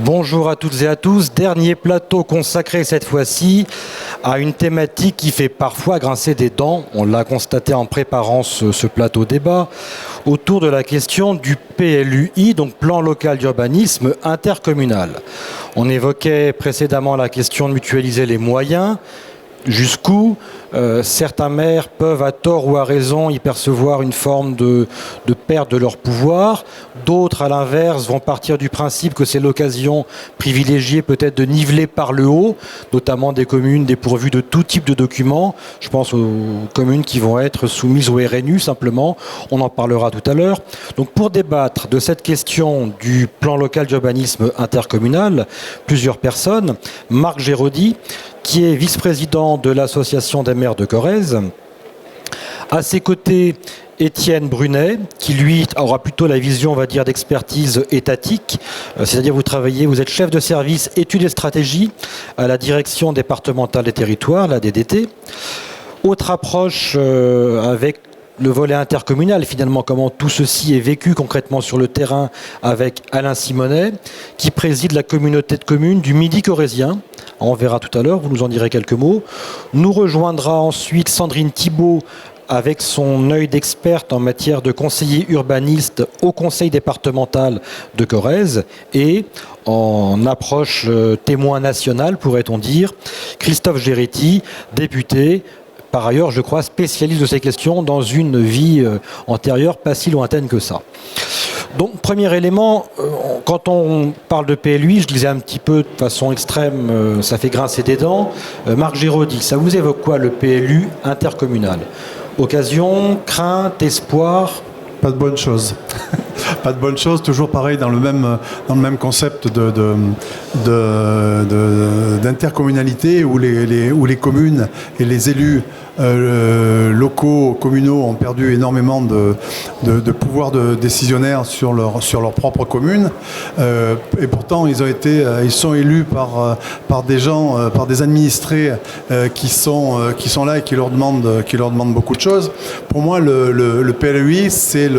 Bonjour à toutes et à tous. Dernier plateau consacré cette fois-ci à une thématique qui fait parfois grincer des dents. On l'a constaté en préparant ce plateau débat autour de la question du PLUI, donc plan local d'urbanisme intercommunal. On évoquait précédemment la question de mutualiser les moyens. Jusqu'où certains maires peuvent, à tort ou à raison, y percevoir une forme de perte de leur pouvoir. D'autres, à l'inverse, vont partir du principe que c'est l'occasion privilégiée peut-être de niveler par le haut, notamment des communes dépourvues de tout type de documents. Je pense aux communes qui vont être soumises au RNU, simplement. On en parlera tout à l'heure. Donc, pour débattre de cette question du plan local d'urbanisme intercommunal, plusieurs personnes. Marc Géraudy, qui est vice-président de l'Association des maires de Corrèze. À ses côtés, Étienne Brunet, qui lui aura plutôt la vision, on va dire, d'expertise étatique, c'est-à-dire vous êtes chef de service études et stratégies à la direction départementale des territoires, la DDT. Autre approche avec le volet intercommunal, finalement, comment tout ceci est vécu concrètement sur le terrain avec Alain Simonet, qui préside la communauté de communes du Midi corrézien. On verra tout à l'heure, vous nous en direz quelques mots. Nous rejoindra ensuite Sandrine Thibault avec son œil d'experte en matière de conseiller urbaniste au conseil départemental de Corrèze et en approche témoin national, pourrait-on dire, Christophe Géretti, député, par ailleurs, je crois, spécialiste de ces questions dans une vie antérieure, pas si lointaine que ça. Donc, premier élément, quand on parle de PLUI, je disais un petit peu de façon extrême, ça fait grincer des dents. Marc Géraudy, ça vous évoque quoi le PLU intercommunal? Occasion, crainte, espoir? Pas de bonne chose. Pas de bonne chose, toujours pareil dans le même concept d'intercommunalité où les communes et les élus locaux, communaux ont perdu énormément de pouvoir de décisionnaire sur leur propre commune. Et pourtant, ils sont élus par des gens, par des administrés qui sont là et qui leur demandent beaucoup de choses. Pour moi, le PLUI, c'est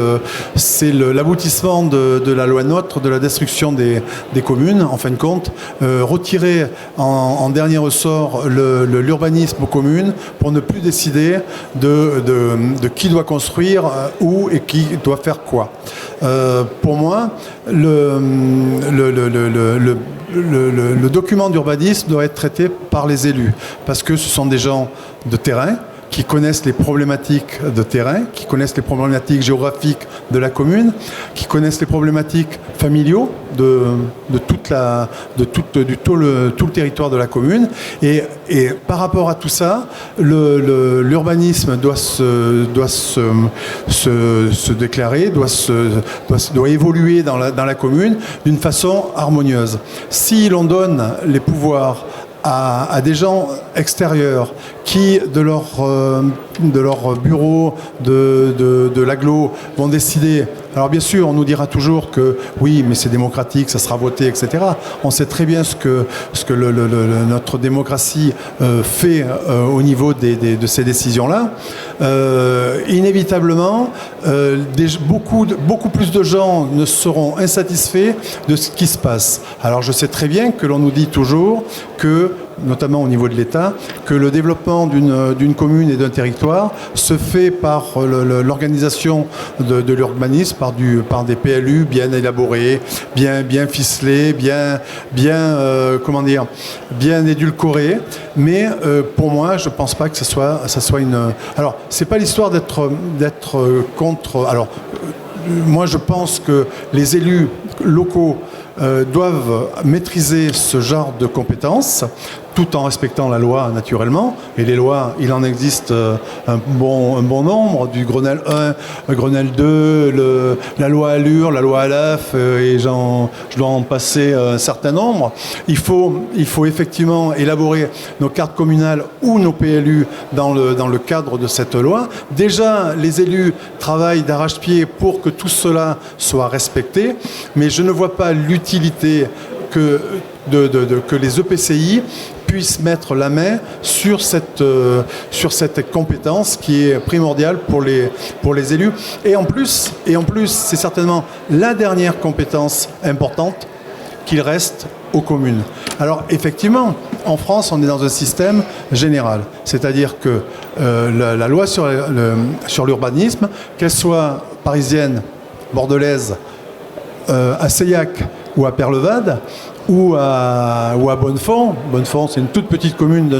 l'aboutissement de la loi NOTRe, de la destruction des communes, en fin de compte, retirer en dernier ressort l'urbanisme aux communes pour ne plus décider de qui doit construire où et qui doit faire quoi. Pour moi, le document d'urbanisme doit être traité par les élus, parce que ce sont des gens de terrain, qui connaissent les problématiques de terrain, qui connaissent les problématiques géographiques de la commune, qui connaissent les problématiques familiaux de tout le territoire de la commune. Et par rapport à tout ça, l'urbanisme doit se déclarer, doit évoluer dans la commune d'une façon harmonieuse. Si l'on donne les pouvoirs à des gens extérieurs qui, de leur bureau, de l'agglo, vont décider. Alors bien sûr, on nous dira toujours que oui, mais c'est démocratique, ça sera voté, etc. On sait très bien ce que notre démocratie fait au niveau de ces décisions-là. Inévitablement, beaucoup plus de gens ne seront insatisfaits de ce qui se passe. Alors je sais très bien que l'on nous dit toujours que, notamment au niveau de l'État, que le développement d'une commune et d'un territoire se fait par l'organisation de l'urbanisme, par des PLU bien élaborés, bien ficelés, bien édulcorés. Mais pour moi, je ne pense pas que ça soit une... Alors, c'est pas l'histoire d'être contre... Alors, moi, je pense que les élus locaux doivent maîtriser ce genre de compétences tout en respectant la loi naturellement. Et les lois, il en existe un bon nombre, du Grenelle 1, Grenelle 2, la loi Allure, la loi ALAF, et je dois en passer un certain nombre. Il faut effectivement élaborer nos cartes communales ou nos PLU dans le cadre de cette loi. Déjà, les élus travaillent d'arrache-pied pour que tout cela soit respecté, mais je ne vois pas l'utilité que que les EPCI puissent mettre la main sur cette compétence qui est primordiale pour les élus. Et en plus, c'est certainement la dernière compétence importante qu'il reste aux communes. Alors effectivement, en France, on est dans un système général. C'est-à-dire que la loi sur l'urbanisme, qu'elle soit parisienne, bordelaise, à Seillac ou à Perlevade, ou à Bonnefond. Bonnefond, c'est une toute petite commune de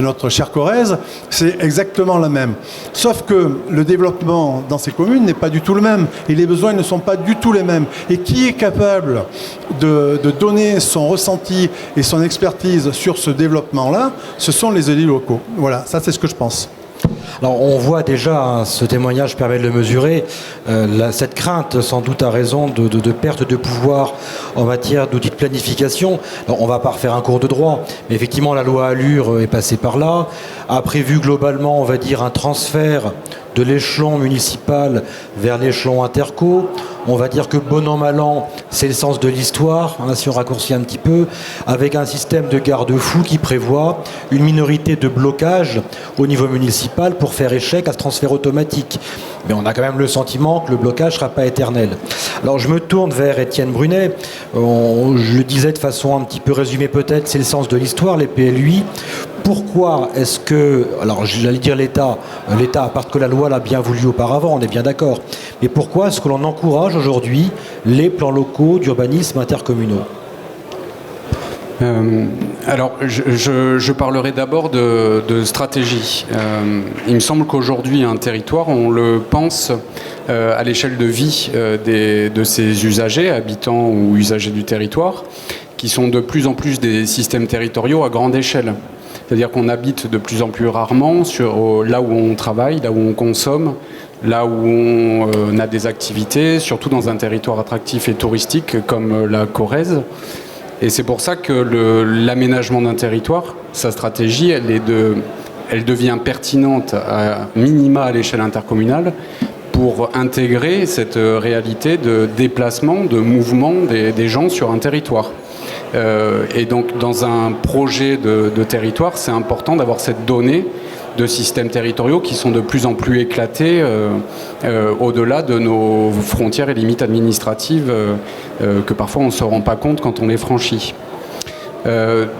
notre chère Corrèze. C'est exactement la même. Sauf que le développement dans ces communes n'est pas du tout le même. Et les besoins ne sont pas du tout les mêmes. Et qui est capable de donner son ressenti et son expertise sur ce développement-là, ce sont les élus locaux. Voilà, ça c'est ce que je pense. Alors on voit déjà, ce témoignage permet de le mesurer, cette crainte sans doute à raison de perte de pouvoir en matière d'outils de planification. Alors, on ne va pas refaire un cours de droit, mais effectivement la loi Allure est passée par là, a prévu globalement, on va dire, un transfert de l'échelon municipal vers l'échelon interco. On va dire que bon an, mal an, c'est le sens de l'histoire, hein, si on raccourcit un petit peu, avec un système de garde-fou qui prévoit une minorité de blocage au niveau municipal pour faire échec à ce transfert automatique. Mais on a quand même le sentiment que le blocage ne sera pas éternel. Alors je me tourne vers Étienne Brunet. Je le disais de façon un petit peu résumée peut-être, c'est le sens de l'histoire, les PLUI. Pourquoi est-ce que, alors j'allais dire l'État, à part que la loi l'a bien voulu auparavant, on est bien d'accord, mais pourquoi est-ce que l'on encourage aujourd'hui les plans locaux d'urbanisme intercommunaux ? Alors, je parlerai d'abord de stratégie. Il me semble qu'aujourd'hui, un territoire, on le pense à l'échelle de vie de ses usagers, habitants ou usagers du territoire, qui sont de plus en plus des systèmes territoriaux à grande échelle. C'est-à-dire qu'on habite de plus en plus rarement là où on travaille, là où on consomme, là où on a des activités, surtout dans un territoire attractif et touristique comme la Corrèze. Et c'est pour ça que l'aménagement d'un territoire, sa stratégie, elle devient pertinente à minima à l'échelle intercommunale pour intégrer cette réalité de déplacement, de mouvement des gens sur un territoire. Et donc dans un projet de territoire, c'est important d'avoir cette donnée de systèmes territoriaux qui sont de plus en plus éclatés au-delà de nos frontières et limites administratives que parfois on ne se rend pas compte quand on les franchit.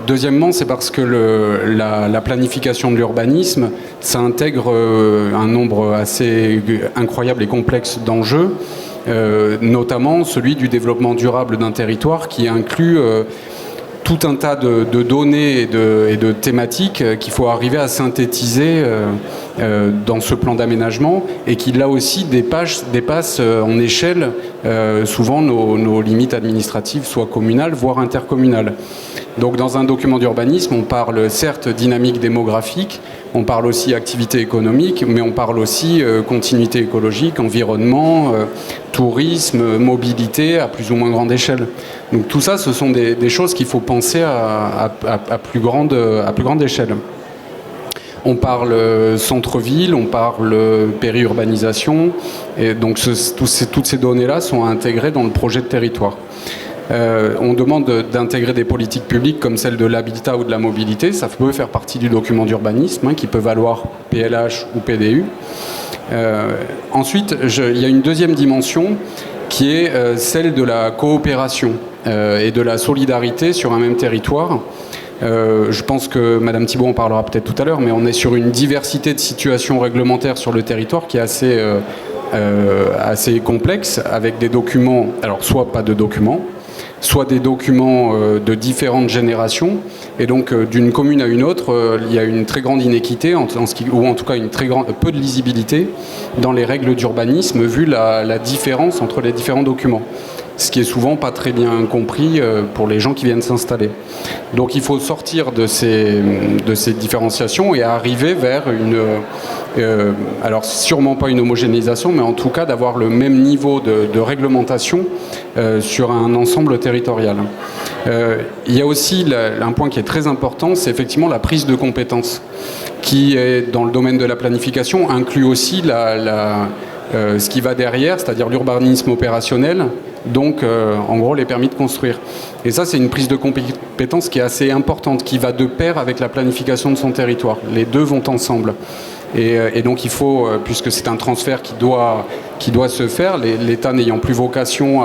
Deuxièmement, c'est parce que la planification de l'urbanisme, ça intègre un nombre assez incroyable et complexe d'enjeux, notamment celui du développement durable d'un territoire qui inclut tout un tas de données et de thématiques qu'il faut arriver à synthétiser dans ce plan d'aménagement et qui là aussi dépasse en échelle souvent nos limites administratives, soit communales, voire intercommunales. Donc dans un document d'urbanisme, on parle certes dynamique démographique, on parle aussi activité économique, mais on parle aussi continuité écologique, environnement, tourisme, mobilité à plus ou moins grande échelle. Donc tout ça, ce sont des choses qu'il faut penser à plus grande échelle. On parle centre-ville, on parle périurbanisation, et donc toutes ces données-là sont intégrées dans le projet de territoire. On demande d'intégrer des politiques publiques comme celle de l'habitat ou de la mobilité. Ça peut faire partie du document d'urbanisme, qui peut valoir PLH ou PDU. Ensuite, il y a une deuxième dimension qui est celle de la coopération et de la solidarité sur un même territoire. Je pense que Madame Thibault en parlera peut-être tout à l'heure, mais on est sur une diversité de situations réglementaires sur le territoire qui est assez complexe, avec des documents, alors soit pas de documents, soit des documents de différentes générations. Et donc, d'une commune à une autre, il y a une très grande inéquité, ou en tout cas peu de lisibilité dans les règles d'urbanisme, vu la différence entre les différents documents. Ce qui est souvent pas très bien compris pour les gens qui viennent s'installer. Donc il faut sortir de ces différenciations et arriver vers alors sûrement pas une homogénéisation, mais en tout cas d'avoir le même niveau de réglementation sur un ensemble territorial. Il y a aussi un point qui est très important, c'est effectivement la prise de compétences, qui est dans le domaine de la planification, inclut aussi ce qui va derrière, c'est-à-dire l'urbanisme opérationnel, donc en gros les permis de construire. Et ça, c'est une prise de compétence qui est assez importante, qui va de pair avec la planification de son territoire. Les deux vont ensemble. Et donc il faut, puisque c'est un transfert qui doit se faire, l'État n'ayant plus vocation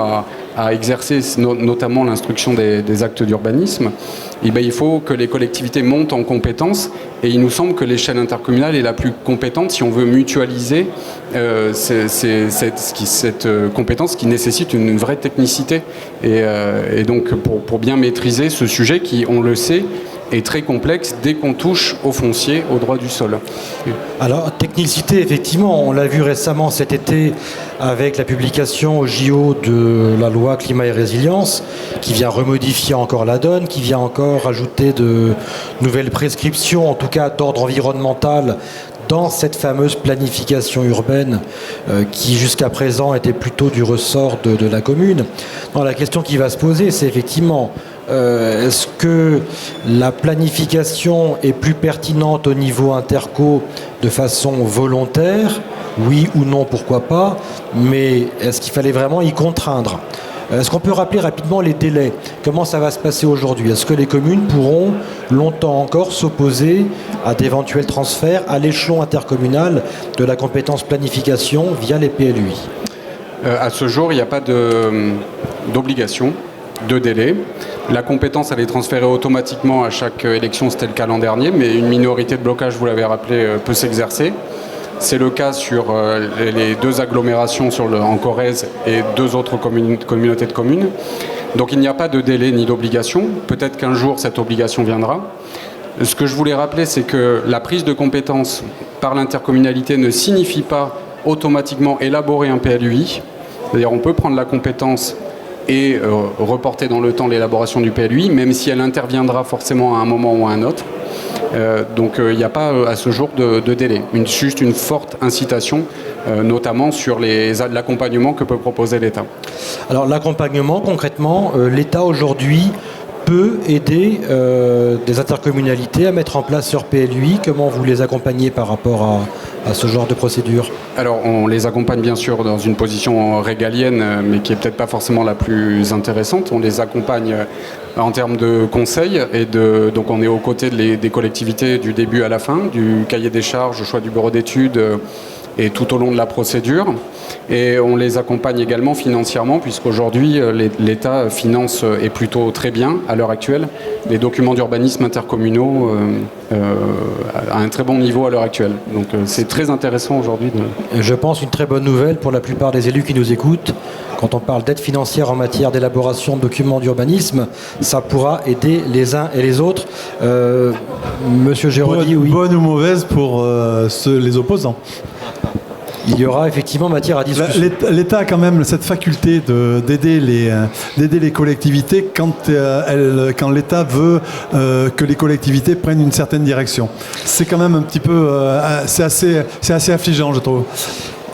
à exercer notamment l'instruction des actes d'urbanisme, il faut que les collectivités montent en compétences, et il nous semble que l'échelle intercommunale est la plus compétente si on veut mutualiser cette compétence qui nécessite une vraie technicité. Et donc pour bien maîtriser ce sujet qui, on le sait, est très complexe dès qu'on touche au foncier, au droit du sol. Alors, technicité, effectivement, on l'a vu récemment cet été avec la publication au JO de la loi Climat et Résilience, qui vient remodifier encore la donne, qui vient encore ajouter de nouvelles prescriptions, en tout cas d'ordre environnemental, dans cette fameuse planification urbaine qui jusqu'à présent était plutôt du ressort de la commune. Non, la question qui va se poser, c'est effectivement est-ce que la planification est plus pertinente au niveau interco de façon volontaire? Oui ou non, pourquoi pas, mais est-ce qu'il fallait vraiment y contraindre? Est-ce qu'on peut rappeler rapidement les délais? Comment ça va se passer aujourd'hui? Est-ce que les communes pourront longtemps encore s'opposer à d'éventuels transferts à l'échelon intercommunal de la compétence planification via les PLUI? À ce jour, il n'y a pas d'obligation de délai. La compétence, elle est transférée automatiquement à chaque élection, c'était le cas l'an dernier, mais une minorité de blocage, vous l'avez rappelé, peut s'exercer. C'est le cas sur les deux agglomérations en Corrèze et deux autres communautés de communes. Donc il n'y a pas de délai ni d'obligation. Peut-être qu'un jour, cette obligation viendra. Ce que je voulais rappeler, c'est que la prise de compétence par l'intercommunalité ne signifie pas automatiquement élaborer un PLUI. C'est-à-dire on peut prendre la compétence et reporter dans le temps l'élaboration du PLUI, même si elle interviendra forcément à un moment ou à un autre. Donc il n'y a pas à ce jour de délai. Juste une forte incitation, notamment sur l'accompagnement que peut proposer l'État. Alors l'accompagnement, concrètement, l'État aujourd'hui peut aider des intercommunalités à mettre en place leur PLUI. Comment vous les accompagnez par rapport à ce genre de procédure? Alors on les accompagne bien sûr dans une position régalienne, mais qui n'est peut-être pas forcément la plus intéressante. On les accompagne en termes de conseils, donc on est aux côtés des collectivités du début à la fin, du cahier des charges, au choix du bureau d'études, et tout au long de la procédure. Et on les accompagne également financièrement, puisqu'aujourd'hui l'État finance, et plutôt très bien à l'heure actuelle, les documents d'urbanisme intercommunaux à un très bon niveau à l'heure actuelle. Donc c'est très intéressant aujourd'hui. Je pense une très bonne nouvelle pour la plupart des élus qui nous écoutent. Quand on parle d'aide financière en matière d'élaboration de documents d'urbanisme, ça pourra aider les uns et les autres. Monsieur Géraudy, oui. Bonne ou mauvaise pour les opposants? Il y aura effectivement matière à discussion. L'État a quand même cette faculté d'aider les collectivités quand l'État veut que les collectivités prennent une certaine direction. C'est quand même un petit peu... c'est assez affligeant, je trouve.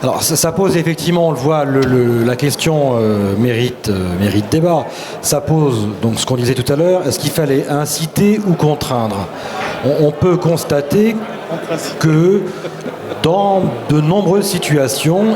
Alors ça pose effectivement, on le voit, la question mérite débat. Ça pose donc ce qu'on disait tout à l'heure, est-ce qu'il fallait inciter ou contraindre? On peut constater que dans de nombreuses situations,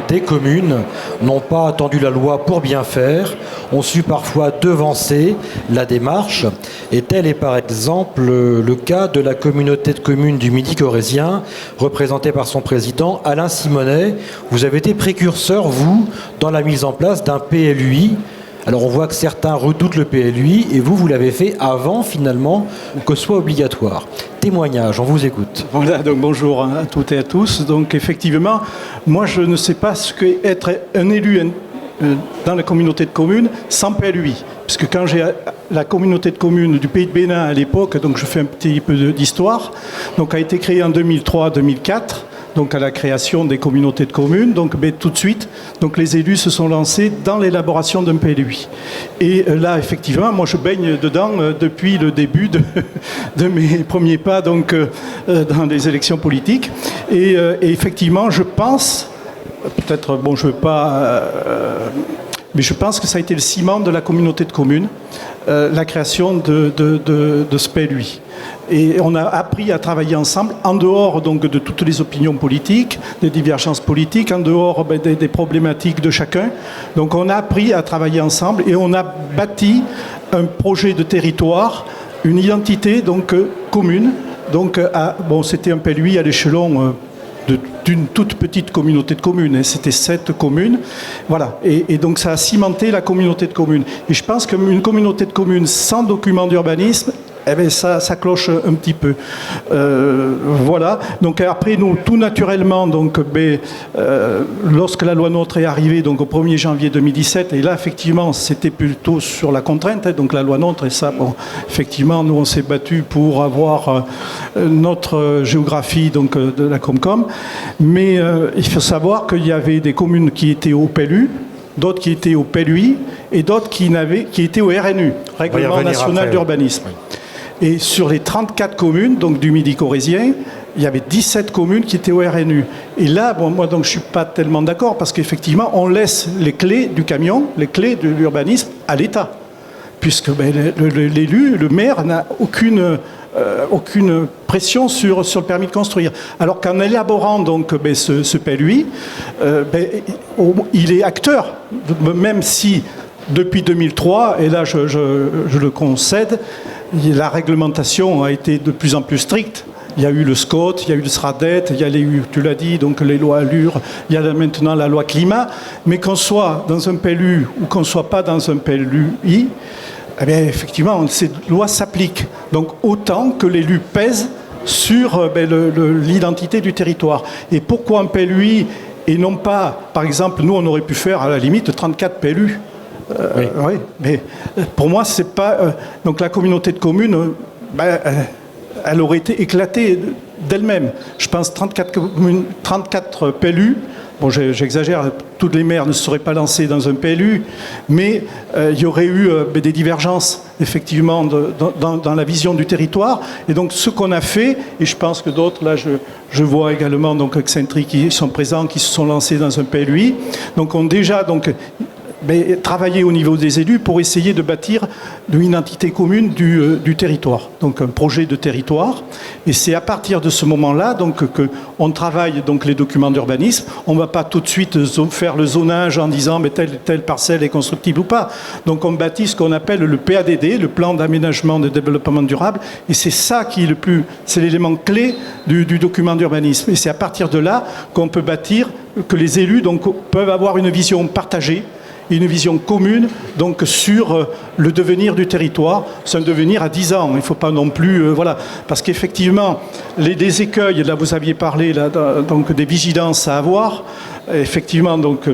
des communes n'ont pas attendu la loi pour bien faire, ont su parfois devancer la démarche. Et tel est par exemple le cas de la communauté de communes du Midi corrézien, représentée par son président Alain Simonet. Vous avez été précurseur, vous, dans la mise en place d'un PLUI. Alors on voit que certains redoutent le PLUI et vous l'avez fait avant finalement que ce soit obligatoire. Témoignage, on vous écoute. Voilà, donc bonjour à toutes et à tous. Donc effectivement, moi je ne sais pas ce qu'est être un élu dans la communauté de communes sans PLUI. Parce que quand j'ai la communauté de communes du Pays de Bénin à l'époque, donc je fais un petit peu d'histoire, donc a été créée en 2003-2004. Donc à la création des communautés de communes. Donc tout de suite, donc les élus se sont lancés dans l'élaboration d'un PLUI. Et là, effectivement, moi je baigne dedans depuis le début de mes premiers pas donc, dans les élections politiques. Et effectivement, je pense, peut-être, bon, je ne veux pas... mais je pense que ça a été le ciment de la communauté de communes, la création de ce PLUI. Et on a appris à travailler ensemble, en dehors donc, de toutes les opinions politiques, des divergences politiques, en dehors des problématiques de chacun. Donc on a appris à travailler ensemble et on a bâti un projet de territoire, une identité donc, commune. Donc c'était un PLUI à l'échelon d'une toute petite communauté de communes. Hein. C'était 7 communes. Voilà. Et donc ça a cimenté la communauté de communes. Et je pense qu'une communauté de communes sans document d'urbanisme, eh bien, ça cloche un petit peu. Voilà. Donc après, nous, tout naturellement, donc, lorsque la loi NOTRe est arrivée, donc au 1er janvier 2017, et là, effectivement, c'était plutôt sur la contrainte, hein, donc la loi NOTRe, et ça, bon, effectivement, nous, on s'est battus pour avoir notre géographie donc, de la Comcom. Mais il faut savoir qu'il y avait des communes qui étaient au PLU, d'autres qui étaient au PLUI, et d'autres qui étaient au RNU, Règlement National d'Urbanisme. Oui. Et sur les 34 communes donc, du Midi corrézien, il y avait 17 communes qui étaient au RNU. Et là, bon, moi, donc, je ne suis pas tellement d'accord parce qu'effectivement, on laisse les clés du camion, les clés de l'urbanisme à l'État. Puisque l'élu, le maire, n'a aucune pression sur le permis de construire. Alors qu'en élaborant donc, ce PLUI, il est acteur, même si depuis 2003, et là je le concède, la réglementation a été de plus en plus stricte. Il y a eu le SCOT, il y a eu le SRADET, il y a eu, tu l'as dit, donc les lois Allure, il y a maintenant la loi climat. Mais qu'on soit dans un PLU ou qu'on ne soit pas dans un PLUI, eh bien, effectivement, ces lois s'appliquent. Donc autant que l'élu pèse sur l'identité du territoire. Et pourquoi un PLUI et non pas, par exemple, nous on aurait pu faire à la limite 34 PLU. Oui, mais pour moi, c'est pas. Donc la communauté de communes, elle aurait été éclatée d'elle-même. Je pense 34 PLU. Bon, j'exagère, tous les maires ne se seraient pas lancés dans un PLU, mais il y aurait eu des divergences, effectivement, dans la vision du territoire. Et donc, ce qu'on a fait, et je pense que d'autres, là, je vois également donc Accentri qui sont présents, qui se sont lancés dans un PLUI, donc ont déjà donc travailler au niveau des élus pour essayer de bâtir une identité commune du territoire, donc un projet de territoire. Et c'est à partir de ce moment-là donc, qu'on travaille donc, les documents d'urbanisme. On ne va pas tout de suite faire le zonage en disant mais telle parcelle est constructible ou pas. Donc on bâtit ce qu'on appelle le PADD, le plan d'aménagement de développement durable. Et c'est ça qui est c'est l'élément clé du document d'urbanisme. Et c'est à partir de là qu'on peut bâtir, que les élus donc, peuvent avoir une vision partagée, une vision commune donc, sur le devenir du territoire. C'est un devenir à 10 ans. Il ne faut pas non plus... voilà. Parce qu'effectivement, les écueils, là vous aviez parlé là, donc, des vigilances à avoir. Effectivement, donc...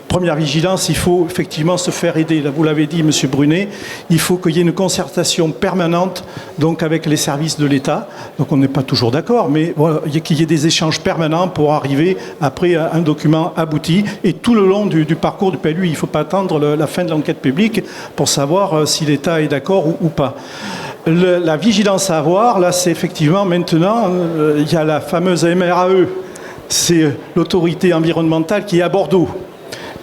Première vigilance, il faut effectivement se faire aider. Là, vous l'avez dit, M. Brunet, il faut qu'il y ait une concertation permanente donc, avec les services de l'État. Donc on n'est pas toujours d'accord, mais voilà, qu'il y ait des échanges permanents pour arriver après à un document abouti. Et tout le long du parcours du PLU, il ne faut pas attendre la fin de l'enquête publique pour savoir si l'État est d'accord ou pas. La vigilance à avoir, là, c'est effectivement maintenant, il y a la fameuse MRAE, c'est l'autorité environnementale qui est à Bordeaux.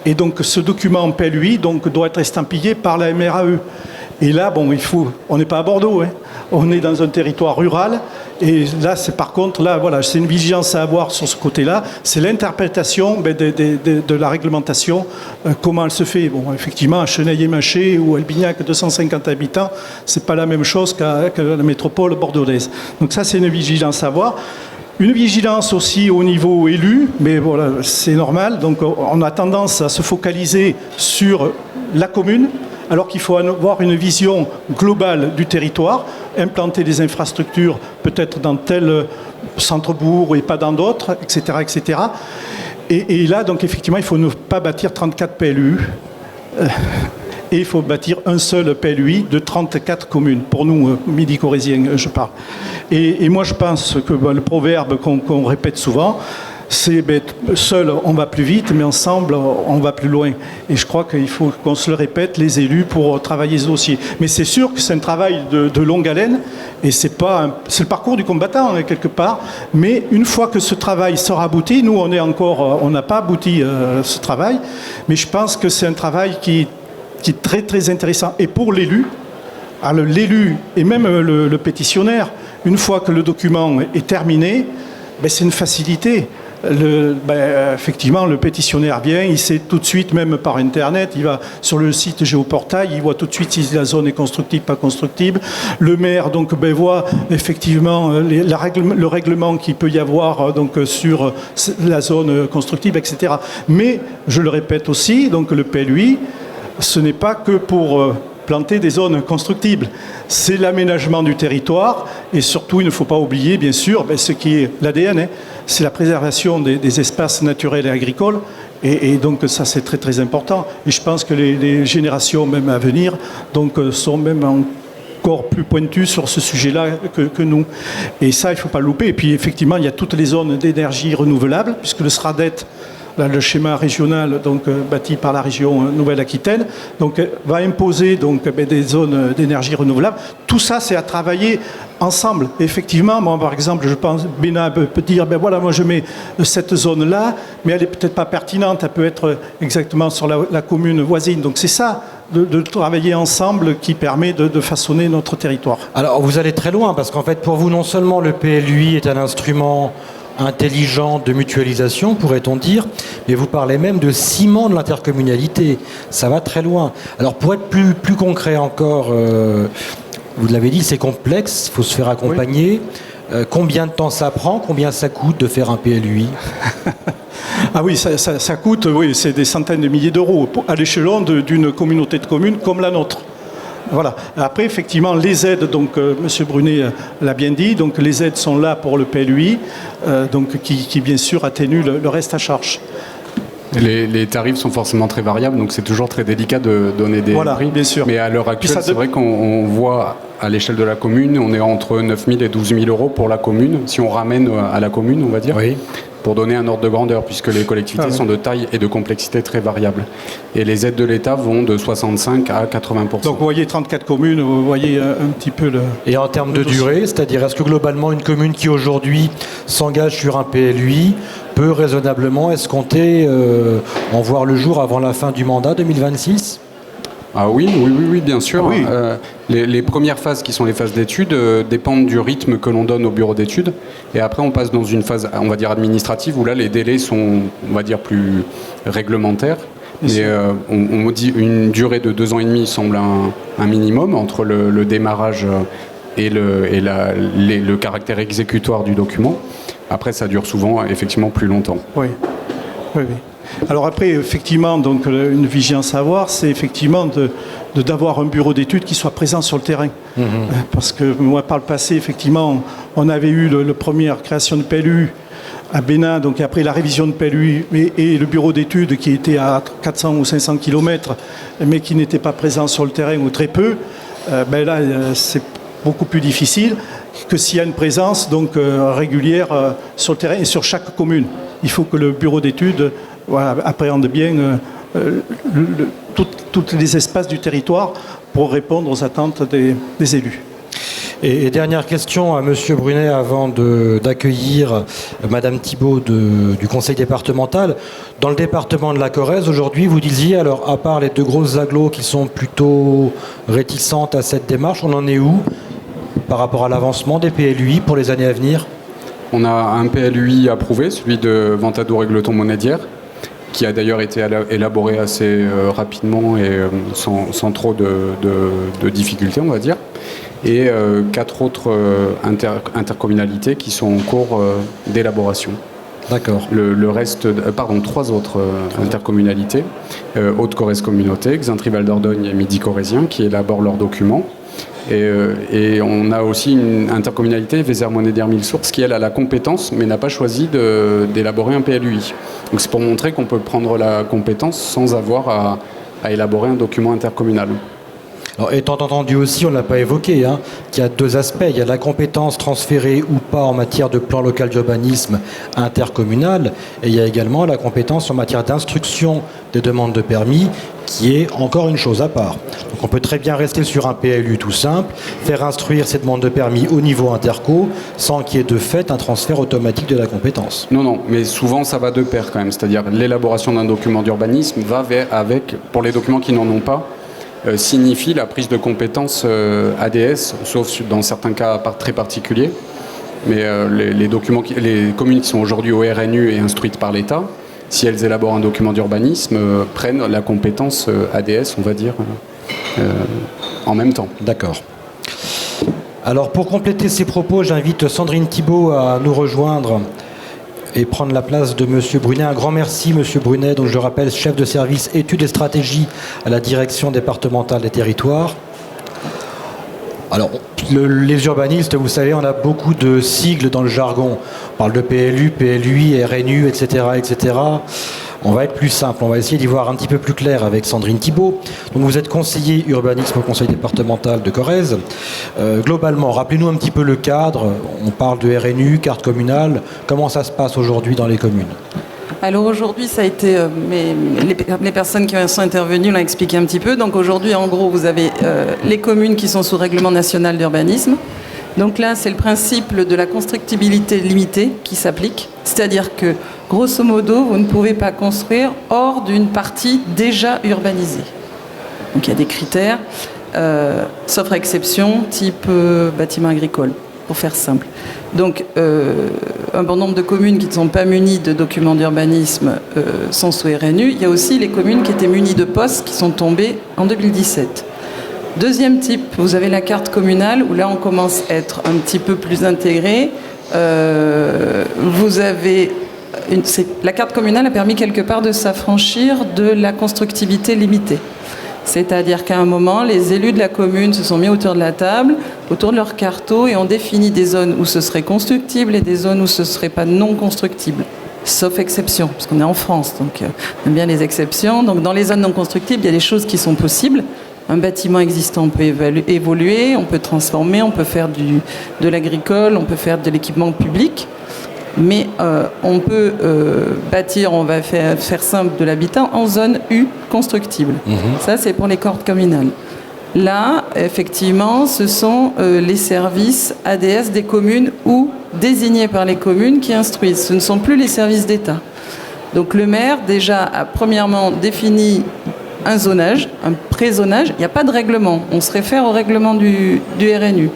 Et donc ce document PLUI donc, doit être estampillé par la MRAE. Et là, bon, on n'est pas à Bordeaux, hein. On est dans un territoire rural. Et là, par contre, là, voilà, c'est une vigilance à avoir sur ce côté-là. C'est l'interprétation de la réglementation, comment elle se fait. Bon, effectivement, à Chenaille-et-Maché ou à Albignac, 250 habitants, c'est pas la même chose qu'à la métropole bordelaise. Donc ça, c'est une vigilance à avoir. Une vigilance aussi au niveau élu, mais voilà, c'est normal. Donc on a tendance à se focaliser sur la commune, alors qu'il faut avoir une vision globale du territoire, implanter des infrastructures peut-être dans tel centre-bourg et pas dans d'autres, etc. etc. Et là, donc effectivement, il faut ne pas bâtir 34 PLU. Et il faut bâtir un seul PLUI de 34 communes. Pour nous, Midi corrézien, je parle. Et moi, je pense que le proverbe qu'on répète souvent, c'est seul, on va plus vite, mais ensemble, on va plus loin. Et je crois qu'il faut qu'on se le répète, les élus, pour travailler ce dossier. Mais c'est sûr que c'est un travail de longue haleine, et c'est le parcours du combattant, quelque part. Mais une fois que ce travail sera abouti, nous, on n'a pas abouti ce travail, mais je pense que c'est un travail qui est très très intéressant et pour l'élu l'élu et même le pétitionnaire, une fois que le document est terminé, c'est une facilité. Effectivement, le pétitionnaire vient, il sait tout de suite, même par Internet, il va sur le site Géoportail, il voit tout de suite si la zone est constructible, pas constructible. Le maire voit effectivement le règlement qu'il peut y avoir sur la zone constructible, etc. Mais, je le répète aussi, le PLUI, ce n'est pas que pour planter des zones constructibles. C'est l'aménagement du territoire et surtout, il ne faut pas oublier, bien sûr, ce qui est l'ADN, c'est la préservation des espaces naturels et agricoles. Et donc ça, c'est très très important. Et je pense que les générations même à venir sont même encore plus pointues sur ce sujet-là que nous. Et ça, il ne faut pas le louper. Et puis effectivement, il y a toutes les zones d'énergie renouvelable, puisque le SRADET, le schéma régional bâti par la région Nouvelle-Aquitaine va imposer des zones d'énergie renouvelable. Tout ça, c'est à travailler ensemble. Effectivement, moi, par exemple, je pense, Bénin peut dire, moi je mets cette zone-là, mais elle n'est peut-être pas pertinente, elle peut être exactement sur la commune voisine. Donc c'est ça, de travailler ensemble qui permet de façonner notre territoire. Alors vous allez très loin, parce qu'en fait, pour vous, non seulement le PLUI est un instrument intelligent de mutualisation, pourrait-on dire, mais vous parlez même de ciment de l'intercommunalité. Ça va très loin. Alors pour être plus concret encore, vous l'avez dit, c'est complexe, il faut se faire accompagner. Oui. Combien de temps ça prend? Combien ça coûte de faire un PLUI? Ah oui, ça coûte, oui, c'est des centaines de milliers d'euros à l'échelon d'une communauté de communes comme la nôtre. Voilà. Après, effectivement, les aides, M. Brunet l'a bien dit, les aides sont là pour le PLUI, qui bien sûr atténuent le reste à charge. Les tarifs sont forcément très variables, donc c'est toujours très délicat de donner des prix. Bien sûr. Mais à l'heure actuelle, c'est vrai qu'on voit à l'échelle de la commune, on est entre 9 000 et 12 000 euros pour la commune, si on ramène à la commune, on va dire. Oui. Pour donner un ordre de grandeur, puisque les collectivités sont de taille et de complexité très variables. Et les aides de l'État vont de 65 à 80%. Donc vous voyez 34 communes, vous voyez un petit peu le... Et en termes de durée, c'est-à-dire est-ce que globalement une commune qui aujourd'hui s'engage sur un PLUI peut raisonnablement escompter en voir le jour avant la fin du mandat 2026 ? Ah oui, bien sûr. Oui. Les premières phases, qui sont les phases d'études, dépendent du rythme que l'on donne au bureau d'études. Et après, on passe dans une phase, on va dire, administrative, où là, les délais sont, on va dire, plus réglementaires. Et on dit une durée de 2 ans et demi semble un minimum entre le démarrage et le caractère exécutoire du document. Après, ça dure souvent, effectivement, plus longtemps. Oui. Alors après, effectivement, une vigilance à avoir, c'est effectivement d'avoir un bureau d'études qui soit présent sur le terrain. Mmh. Parce que moi, par le passé, effectivement, on avait eu la première création de PLU à Bénin, donc après la révision de PLU et le bureau d'études qui était à 400 ou 500 km, mais qui n'était pas présent sur le terrain ou très peu. Là, c'est beaucoup plus difficile que s'il y a une présence régulière sur le terrain et sur chaque commune. Il faut que le bureau d'études appréhende bien tous les espaces du territoire pour répondre aux attentes des élus. Et dernière question à M. Brunet avant d'accueillir Mme Thibault du conseil départemental. Dans le département de la Corrèze, aujourd'hui, vous disiez, alors à part les 2 grosses agglos qui sont plutôt réticentes à cette démarche, on en est où par rapport à l'avancement des PLUI pour les années à venir? On a un PLUI approuvé, celui de Ventadour-Égletons-Monédière, qui a d'ailleurs été élaboré assez rapidement et sans trop de difficultés, on va dire. Et 4 autres intercommunalités qui sont en cours d'élaboration. D'accord. Le reste, 3 autres intercommunalités, Haute-Corrèze Communauté, Xaintrix-Val d'Ordogne et Midi-Corrézien, qui élaborent leurs documents. Et on a aussi une intercommunalité, Vézère-Monédière-Mille-Sources, qui elle a la compétence, mais n'a pas choisi d'élaborer un PLUI. Donc c'est pour montrer qu'on peut prendre la compétence sans avoir à élaborer un document intercommunal. Alors, étant entendu aussi, on ne l'a pas évoqué, qu'il y a 2 aspects. Il y a la compétence transférée ou pas en matière de plan local d'urbanisme intercommunal, et il y a également la compétence en matière d'instruction des demandes de permis, qui est encore une chose à part. Donc on peut très bien rester sur un PLU tout simple, faire instruire ces demandes de permis au niveau interco, sans qu'il y ait de fait un transfert automatique de la compétence. Non, mais souvent ça va de pair quand même. C'est-à-dire l'élaboration d'un document d'urbanisme va avec, pour les documents qui n'en ont pas, signifie la prise de compétence ADS, sauf dans certains cas très particuliers. Mais les communes qui sont aujourd'hui au RNU et instruites par l'État, si elles élaborent un document d'urbanisme, prennent la compétence ADS, on va dire, en même temps. D'accord. Alors pour compléter ces propos, j'invite Sandrine Thibault à nous rejoindre et prendre la place de Monsieur Brunet. Un grand merci, Monsieur Brunet, donc je rappelle, chef de service études et stratégies à la direction départementale des territoires. Alors, les urbanistes, vous savez, on a beaucoup de sigles dans le jargon. On parle de PLU, PLUI, RNU, etc., etc. On va être plus simple, on va essayer d'y voir un petit peu plus clair avec Sandrine Thibault. Donc vous êtes conseiller urbanisme au conseil départemental de Corrèze. Globalement, rappelez-nous un petit peu le cadre. On parle de RNU, carte communale. Comment ça se passe aujourd'hui dans les communes ? Alors aujourd'hui, ça a été, les personnes qui sont intervenues l'ont expliqué un petit peu. Donc aujourd'hui, en gros, vous avez les communes qui sont sous règlement national d'urbanisme. Donc là, c'est le principe de la constructibilité limitée qui s'applique. C'est-à-dire que, grosso modo, vous ne pouvez pas construire hors d'une partie déjà urbanisée. Donc il y a des critères, sauf exception, type bâtiment agricole, pour faire simple. Donc un bon nombre de communes qui ne sont pas munies de documents d'urbanisme sont sous RNU. Il y a aussi les communes qui étaient munies de POS qui sont tombées en 2017. Deuxième type, vous avez la carte communale, où là on commence à être un petit peu plus intégré. Vous avez la carte communale a permis quelque part de s'affranchir de la constructibilité limitée. C'est-à-dire qu'à un moment, les élus de la commune se sont mis autour de la table, autour de leur carto, et ont défini des zones où ce serait constructible et des zones où ce ne serait pas non constructible. Sauf exception, parce qu'on est en France, donc on aime bien les exceptions. Donc dans les zones non constructibles, il y a des choses qui sont possibles. Un bâtiment existant peut évoluer, on peut transformer, on peut faire de l'agricole, on peut faire de l'équipement public. Mais on peut bâtir, on va faire simple, de l'habitat en zone U constructible. Ça, c'est pour les cordes communales. Là, effectivement, ce sont les services ADS des communes ou désignés par les communes qui instruisent. Ce ne sont plus les services d'État. Donc le maire, déjà, a premièrement défini un zonage, un pré-zonage. Il n'y a pas de règlement. On se réfère au règlement du RNU.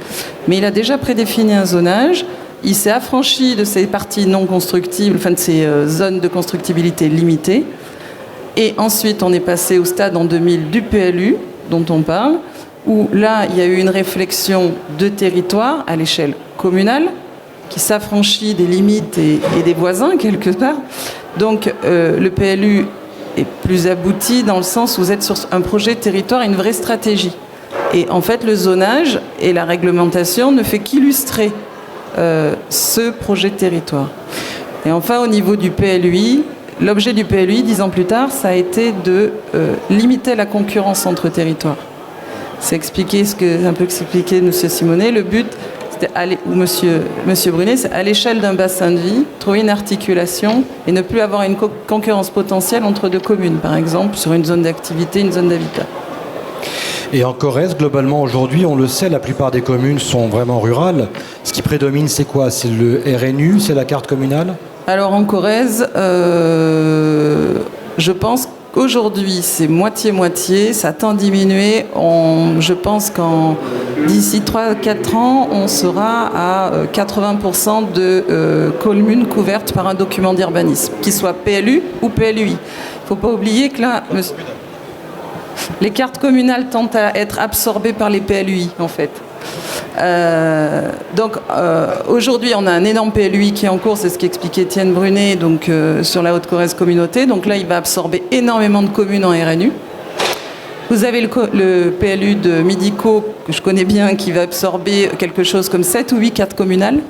Mais il a déjà prédéfini un zonage. Il s'est affranchi de ces parties non constructibles, enfin de ces zones de constructibilité limitée. Et ensuite, on est passé au stade en 2000 du PLU, dont on parle, où là, il y a eu une réflexion de territoire à l'échelle communale, qui s'affranchit des limites et des voisins, quelque part. Donc, le PLU est plus abouti dans le sens où vous êtes sur un projet de territoire et une vraie stratégie. Et en fait, le zonage et la réglementation ne fait qu'illustrer ce projet de territoire. Et enfin, au niveau du PLUI, l'objet du PLUI, 10 ans plus tard, ça a été de limiter la concurrence entre territoires. C'est expliqué un peu expliqué M. Simonet. Le but, c'était ou Monsieur Brunet, c'est à l'échelle d'un bassin de vie, trouver une articulation et ne plus avoir une concurrence potentielle entre deux communes, par exemple, sur une zone d'activité, une zone d'habitat. Et en Corrèze, globalement, aujourd'hui, on le sait, la plupart des communes sont vraiment rurales. Ce qui prédomine, c'est quoi ? C'est le RNU, c'est la carte communale ? Alors en Corrèze, je pense qu'aujourd'hui, c'est moitié-moitié. Ça tend à diminuer. Je pense d'ici 3-4 ans, on sera à 80% de communes couvertes par un document d'urbanisme, qu'il soit PLU ou PLUI. Il ne faut pas oublier que là... Les cartes communales tendent à être absorbées par les PLUI, en fait. Donc, aujourd'hui, on a un énorme PLUI qui est en cours, c'est ce qu'expliquait Étienne Brunet, donc, sur la Haute-Corrèze Communauté. Donc là, il va absorber énormément de communes en RNU. Vous avez le PLU de Midico, que je connais bien, qui va absorber quelque chose comme 7 ou 8 cartes communales.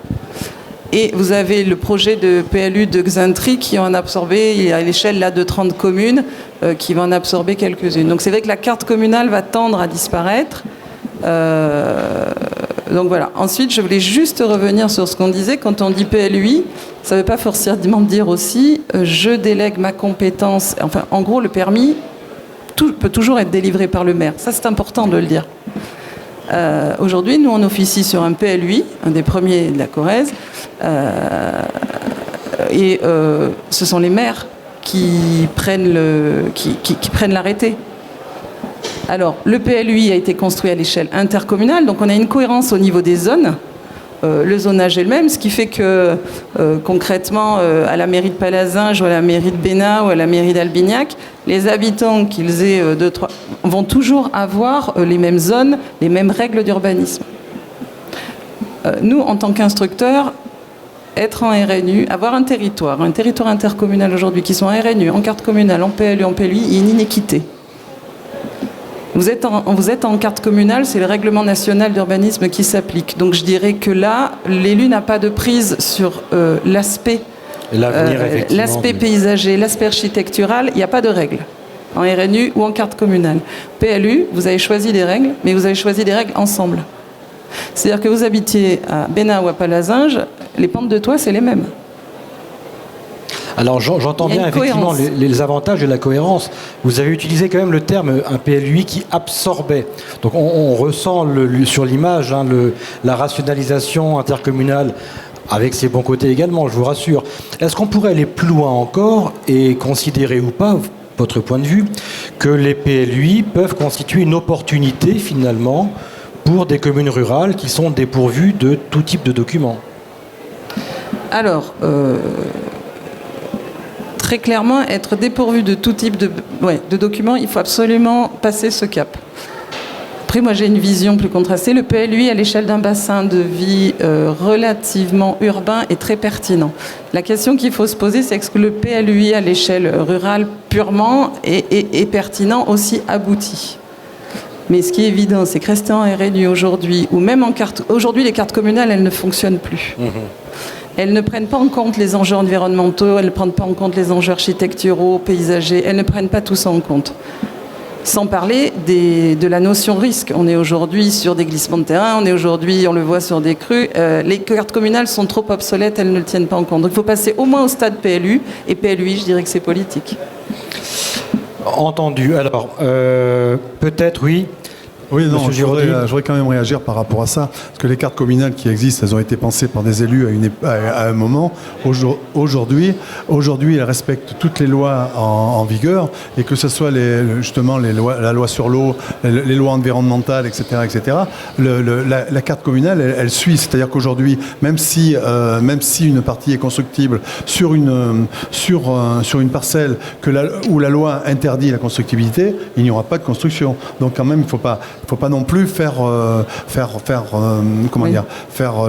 Et vous avez le projet de PLU de Xintri qui en a absorbé, à l'échelle là, de 30 communes, qui va en absorber quelques-unes. Donc c'est vrai que la carte communale va tendre à disparaître. Donc voilà. Ensuite, je voulais juste revenir sur ce qu'on disait. Quand on dit PLUI, ça ne veut pas forcément dire aussi je délègue ma compétence. Enfin, en gros, le permis peut toujours être délivré par le maire. Ça, c'est important de le dire. Aujourd'hui, nous, on officie sur un PLUI, un des premiers de la Corrèze, et ce sont les maires qui prennent l'arrêté. Alors, le PLUI a été construit à l'échelle intercommunale, donc on a une cohérence au niveau des zones. Le zonage est le même, ce qui fait que concrètement, à la mairie de Palazinges ou à la mairie de Bénat ou à la mairie d'Albignac, les habitants, qu'ils aient vont toujours avoir les mêmes zones, les mêmes règles d'urbanisme. Nous, en tant qu'instructeurs, être en RNU, avoir un territoire intercommunal aujourd'hui qui sont en RNU, en carte communale, en PLU, en PLUI, il y a une inéquité. Vous êtes en carte communale, c'est le règlement national d'urbanisme qui s'applique. Donc je dirais que là, l'élu n'a pas de prise sur l'aspect paysager, l'aspect architectural, il n'y a pas de règles en RNU ou en carte communale. PLU, vous avez choisi des règles, mais vous avez choisi des règles ensemble. C'est-à-dire que vous habitiez à Bénat ou à Palazinges, les pentes de toit, c'est les mêmes. Alors j'entends bien effectivement les avantages de la cohérence. Vous avez utilisé quand même le terme un PLUI qui absorbait. Donc on ressent sur l'image la rationalisation intercommunale avec ses bons côtés également, je vous rassure. Est-ce qu'on pourrait aller plus loin encore et considérer ou pas, votre point de vue, que les PLUI peuvent constituer une opportunité finalement pour des communes rurales qui sont dépourvues de tout type de documents? Alors, très clairement, être dépourvu de tout type de documents, il faut absolument passer ce cap. Après, moi, j'ai une vision plus contrastée. Le PLUI, à l'échelle d'un bassin de vie relativement urbain, est très pertinent. La question qu'il faut se poser, c'est est-ce que le PLUI, à l'échelle rurale purement, est pertinent, aussi abouti? Mais ce qui est évident, c'est que rester en RNU aujourd'hui, ou même en carte... Aujourd'hui, les cartes communales, elles ne fonctionnent plus. Elles ne prennent pas en compte les enjeux environnementaux, elles ne prennent pas en compte les enjeux architecturaux, paysagers, elles ne prennent pas tout ça en compte. Sans parler de la notion risque. On est aujourd'hui sur des glissements de terrain, on le voit sur des crues. Les cartes communales sont trop obsolètes, elles ne le tiennent pas en compte. Donc il faut passer au moins au stade PLU, et PLUI, je dirais que c'est politique. Entendu. Alors, peut-être, oui. Oui, non, je voudrais quand même réagir par rapport à ça, parce que les cartes communales qui existent, elles ont été pensées par des élus à un moment. Aujourd'hui, elles respectent toutes les lois en vigueur, et que ce soit la loi sur l'eau, les lois environnementales, etc., la carte communale, elle suit. C'est-à-dire qu'aujourd'hui, même si une partie est constructible sur une parcelle où la loi interdit la constructibilité, il n'y aura pas de construction. Donc quand même, il ne faut pas non plus faire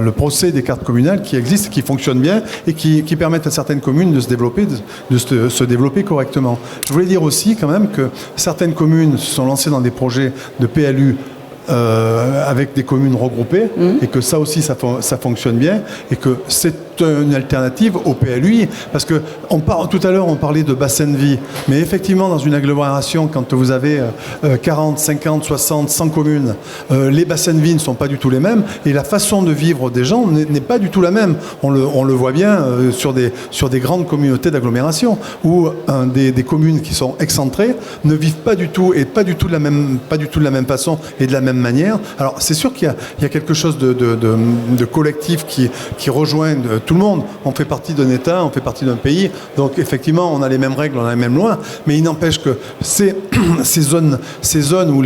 le procès des cartes communales qui existent, qui fonctionnent bien et qui permettent à certaines communes de se développer correctement. Je voulais dire aussi quand même que certaines communes se sont lancées dans des projets de PLU avec des communes regroupées, et que ça aussi ça fonctionne bien, et que c'est une alternative au PLUI, parce que tout à l'heure on parlait de bassin de vie, mais effectivement dans une agglomération, quand vous avez 40, 50, 60, 100 communes, les bassins de vie ne sont pas du tout les mêmes, et la façon de vivre des gens n'est pas du tout la même. On le voit bien sur des grandes communautés d'agglomération, où des communes qui sont excentrées ne vivent pas du tout, et pas du tout de la même façon et de la même manière. Alors c'est sûr qu'il y a quelque chose de collectif qui rejoint tout le monde. On fait partie d'un État, on fait partie d'un pays, donc effectivement on a les mêmes règles, on a les mêmes lois, mais il n'empêche que ces zones où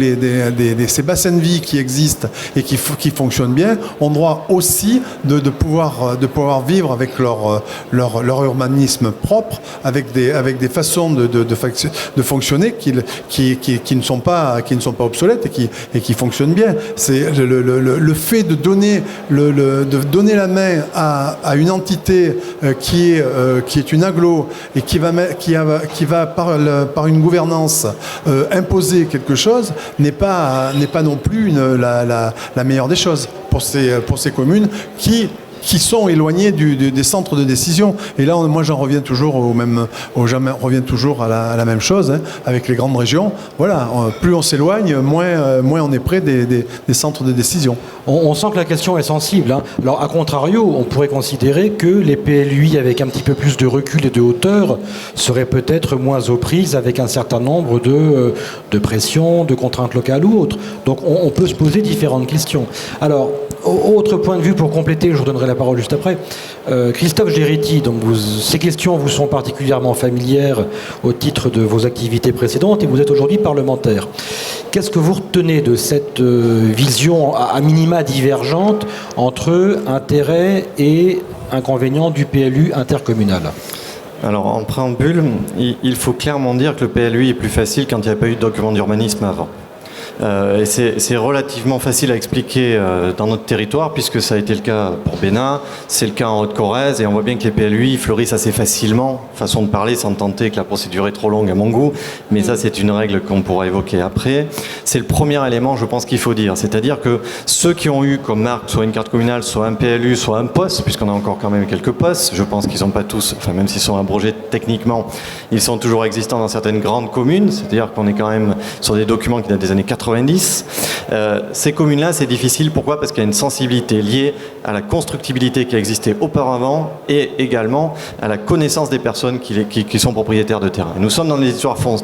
ces bassins de vie qui existent et qui fonctionnent bien ont droit aussi de pouvoir vivre avec leur urbanisme propre, avec des façons de fonctionner qui ne sont pas obsolètes et qui fonctionnent bien. C'est le fait de donner la main à une entité qui est une agglo et qui va par une gouvernance imposer quelque chose n'est pas non plus la meilleure des choses pour ces communes qui sont éloignés des centres de décision. Et là, moi, j'en reviens toujours à la même chose, hein, avec les grandes régions. Voilà, plus on s'éloigne, moins on est près des centres de décision. On sent que la question est sensible, hein. Alors, à contrario, on pourrait considérer que les PLUI, avec un petit peu plus de recul et de hauteur, seraient peut-être moins aux prises avec un certain nombre de pressions, de contraintes locales ou autres. Donc, on peut se poser différentes questions. Alors, autre point de vue pour compléter, je vous donnerai la parole juste après. Christophe Géretti, donc ces questions vous sont particulièrement familières au titre de vos activités précédentes et vous êtes aujourd'hui parlementaire. Qu'est-ce que vous retenez de cette vision à minima divergente entre intérêts et inconvénients du PLU intercommunal ? Alors en préambule, il faut clairement dire que le PLUI est plus facile quand il n'y a pas eu de document d'urbanisme avant. Et c'est relativement facile à expliquer dans notre territoire, puisque ça a été le cas pour Bénin, c'est le cas en Haute-Corrèze, et on voit bien que les PLUI fleurissent assez facilement, façon de parler sans tenter que la procédure est trop longue à mon goût, mais ça c'est une règle qu'on pourra évoquer après. C'est le premier élément, je pense, qu'il faut dire, c'est-à-dire que ceux qui ont eu comme marque soit une carte communale, soit un PLU, soit un poste, puisqu'on a encore quand même quelques postes, je pense qu'ils ne sont pas tous, enfin même s'ils sont abrogés techniquement, ils sont toujours existants dans certaines grandes communes, c'est-à-dire qu'on est quand même sur des documents qui datent des années 90. Ces communes-là, c'est difficile. Pourquoi ? Parce qu'il y a une sensibilité liée à la constructibilité qui a existé auparavant et également à la connaissance des personnes qui sont propriétaires de terrain. Nous sommes dans des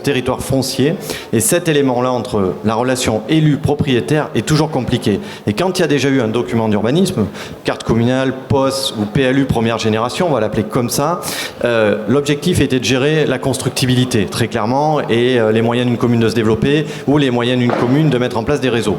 territoires fonciers et cet élément-là entre la relation élu-propriétaire est toujours compliqué. Et quand il y a déjà eu un document d'urbanisme, carte communale, POS ou PLU première génération, on va l'appeler comme ça, l'objectif était de gérer la constructibilité, très clairement, et les moyens d'une commune de se développer ou les moyens d'une commune de mettre en place des réseaux.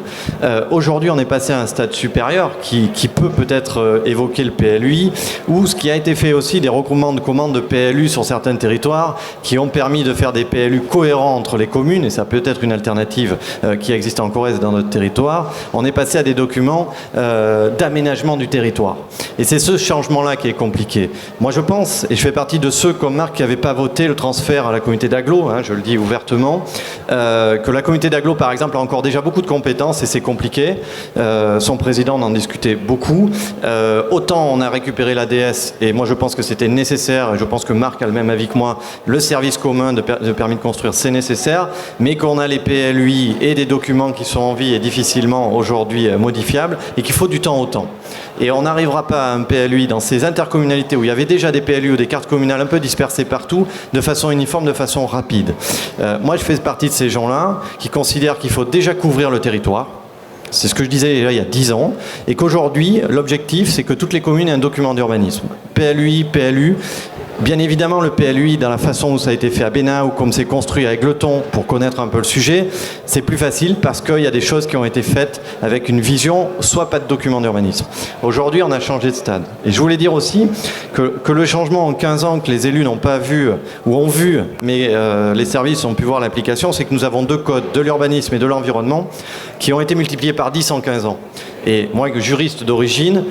Aujourd'hui, on est passé à un stade supérieur qui peut peut-être évoquer le PLUI, ou ce qui a été fait aussi des regroupements de commandes de PLU sur certains territoires qui ont permis de faire des PLU cohérents entre les communes, et ça peut être une alternative qui existe en Corrèze dans notre territoire. On est passé à des documents d'aménagement du territoire. Et c'est ce changement-là qui est compliqué. Moi, je pense, et je fais partie de ceux comme Marc qui n'avaient pas voté le transfert à la communauté d'agglo, je le dis ouvertement, que la communauté d'agglo, par exemple, a encore déjà beaucoup de compétences et c'est compliqué. Son président en discutait beaucoup. Autant on a récupéré l'ADS et moi je pense que c'était nécessaire, et je pense que Marc a le même avis que moi, le service commun de permis de construire c'est nécessaire, mais qu'on a les PLUI et des documents qui sont en vie et difficilement aujourd'hui modifiables et qu'il faut du temps au temps. Et on n'arrivera pas à un PLUI dans ces intercommunalités où il y avait déjà des PLU ou des cartes communales un peu dispersées partout, de façon uniforme, de façon rapide. Moi, je fais partie de ces gens-là qui considèrent qu'il faut déjà couvrir le territoire. C'est ce que je disais déjà il y a 10 ans. Et qu'aujourd'hui, l'objectif, c'est que toutes les communes aient un document d'urbanisme. PLUI, PLU. Bien évidemment, le PLUI, dans la façon où ça a été fait à Bénin ou comme c'est construit avec Leton, pour connaître un peu le sujet, c'est plus facile parce qu'il y a des choses qui ont été faites avec une vision, soit pas de document d'urbanisme. Aujourd'hui, on a changé de stade. Et je voulais dire aussi que le changement en 15 ans que les élus n'ont pas vu, ou ont vu, mais les services ont pu voir l'application, c'est que nous avons 2 codes, de l'urbanisme et de l'environnement, qui ont été multipliés par 10 en 15 ans. Et moi, juriste d'origine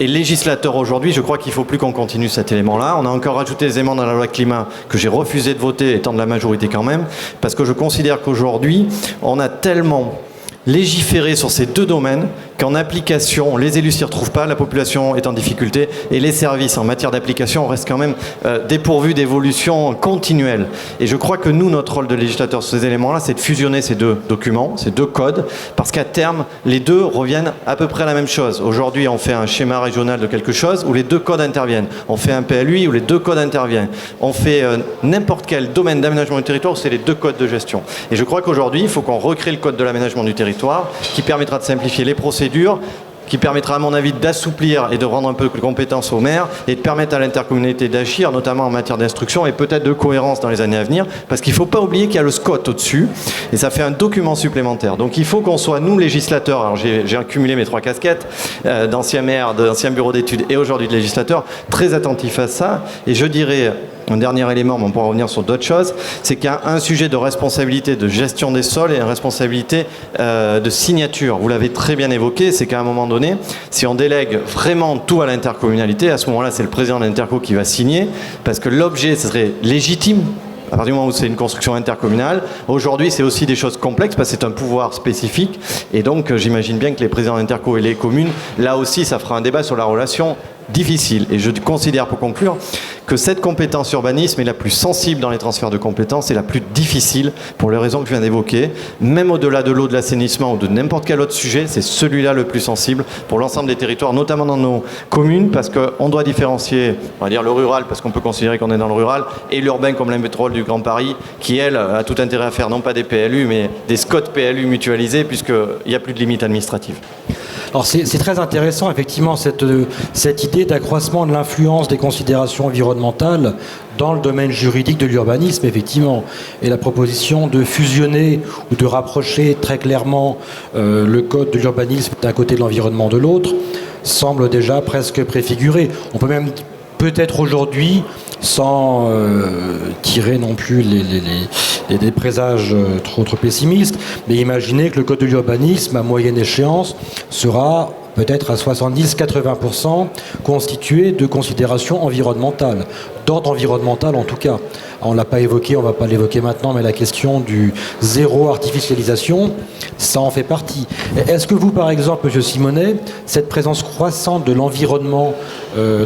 et législateur aujourd'hui, je crois qu'il ne faut plus qu'on continue cet élément-là. On a encore rajouté des éléments dans la loi climat que j'ai refusé de voter, étant de la majorité quand même, parce que je considère qu'aujourd'hui, on a tellement légiféré sur ces 2 domaines qu'en application, les élus s'y retrouvent pas, la population est en difficulté et les services en matière d'application restent quand même dépourvus d'évolution continuelle. Et je crois que nous, notre rôle de législateur sur ces éléments-là, c'est de fusionner ces 2 documents, ces 2 codes, parce qu'à terme, les 2 reviennent à peu près à la même chose. Aujourd'hui, on fait un schéma régional de quelque chose où les 2 codes interviennent. On fait un PLUI où les 2 codes interviennent. On fait n'importe quel domaine d'aménagement du territoire où c'est les 2 codes de gestion. Et je crois qu'aujourd'hui, il faut qu'on recrée le code de l'aménagement du territoire qui permettra de simplifier les procédures, qui permettra à mon avis d'assouplir et de rendre un peu de compétence aux maires et de permettre à l'intercommunalité d'agir, notamment en matière d'instruction et peut-être de cohérence dans les années à venir, parce qu'il ne faut pas oublier qu'il y a le SCOT au-dessus et ça fait un document supplémentaire. Donc il faut qu'on soit, nous législateurs, alors j'ai accumulé mes 3 casquettes d'ancien maire, d'ancien bureau d'études et aujourd'hui de législateur, très attentifs à ça. Et je dirais, un dernier élément, mais on pourra revenir sur d'autres choses, c'est qu'il y a un sujet de responsabilité de gestion des sols et une responsabilité de signature. Vous l'avez très bien évoqué, c'est qu'à un moment donné, si on délègue vraiment tout à l'intercommunalité, à ce moment-là, c'est le président de l'interco qui va signer, parce que l'objet, ce serait légitime. À partir du moment où c'est une construction intercommunale, aujourd'hui c'est aussi des choses complexes parce que c'est un pouvoir spécifique et donc j'imagine bien que les présidents d'interco et les communes, là aussi ça fera un débat sur la relation difficile. Et je considère, pour conclure, que cette compétence urbanisme est la plus sensible dans les transferts de compétences et la plus difficile pour les raisons que je viens d'évoquer. Même au-delà de l'eau, de l'assainissement ou de n'importe quel autre sujet, c'est celui-là le plus sensible pour l'ensemble des territoires, notamment dans nos communes, parce qu'on doit différencier, on va dire le rural, parce qu'on peut considérer qu'on est dans le rural, et l'urbain comme la métropole du Grand Paris, qui elle a tout intérêt à faire non pas des PLU, mais des SCOT PLU mutualisés, puisqu'il n'y a plus de limites administratives. Alors c'est très intéressant, effectivement, cette idée d'accroissement de l'influence des considérations environnementales dans le domaine juridique de l'urbanisme, effectivement. Et la proposition de fusionner ou de rapprocher très clairement le code de l'urbanisme d'un côté de l'environnement de l'autre semble déjà presque préfigurée. On peut même peut-être aujourd'hui, sans tirer non plus des présages trop pessimistes, mais imaginer que le code de l'urbanisme, à moyenne échéance, sera peut-être à 70-80% constitué de considérations environnementales, d'ordre environnemental en tout cas. On ne l'a pas évoqué, on ne va pas l'évoquer maintenant, mais la question du zéro artificialisation, ça en fait partie. Est-ce que vous, par exemple, M. Simonet, cette présence croissante de l'environnement